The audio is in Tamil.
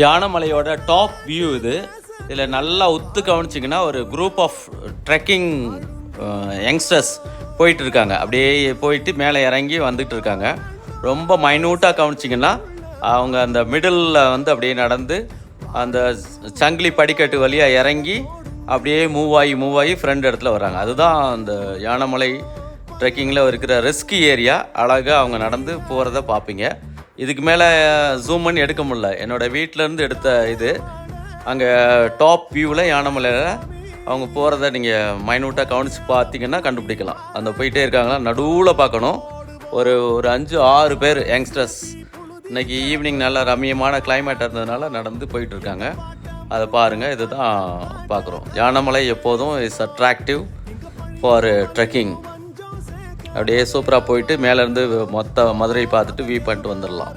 யானைமலையோட டாப் வியூ இது. இதில் நல்லா உத்து கவனிச்சிங்கன்னா ஒரு குரூப் ஆஃப் ட்ரெக்கிங் யங்ஸ்டர்ஸ் போயிட்டு இருக்காங்க. அப்படியே போயிட்டு மேலே இறங்கி வந்துட்டு இருக்காங்க. ரொம்ப மைன்யூட்டாக கவனிச்சிங்கன்னா அவங்க அந்த மிடில் அப்படியே நடந்து அந்த சங்கிலி படிக்கட்டு வழியாக இறங்கி அப்படியே மூவ் ஆகி ஃப்ரெண்ட் இடத்துல வராங்க. அதுதான் அந்த யானைமலை ட்ரெக்கிங்கில் இருக்கிற ரிஸ்கி ஏரியா. அழகாக அவங்க நடந்து போகிறத பார்ப்பீங்க. இதுக்கு மேலே ஜூம் பண்ணி எடுக்க முடியல. என்னோடய வீட்டிலேருந்து எடுத்த இது. அங்கே டாப் வியூவில் யானைமலையில் அவங்க போகிறத நீங்கள் மைன்யூட்டாக கவனித்து பார்த்தீங்கன்னா கண்டுபிடிக்கலாம். அந்த போயிட்டே இருக்காங்களா, நடுவில் பார்க்கணும். ஒரு 5-6 பேர் யங்ஸ்டர்ஸ் இன்றைக்கி ஈவினிங் நல்ல ரம்மியமான கிளைமேட் இருந்ததுனால நடந்து போயிட்டுருக்காங்க. அதை பாருங்கள். இது தான் பார்க்குறோம். யானைமலை எப்போதும் இஸ் அட்ராக்டிவ் ஃபார் ட்ரெக்கிங். அப்படியே சூப்பராக போயிட்டு மேலேருந்து மொத்த மதுரை பார்த்துட்டு வியூ பண்ணிட்டு வந்துடலாம்.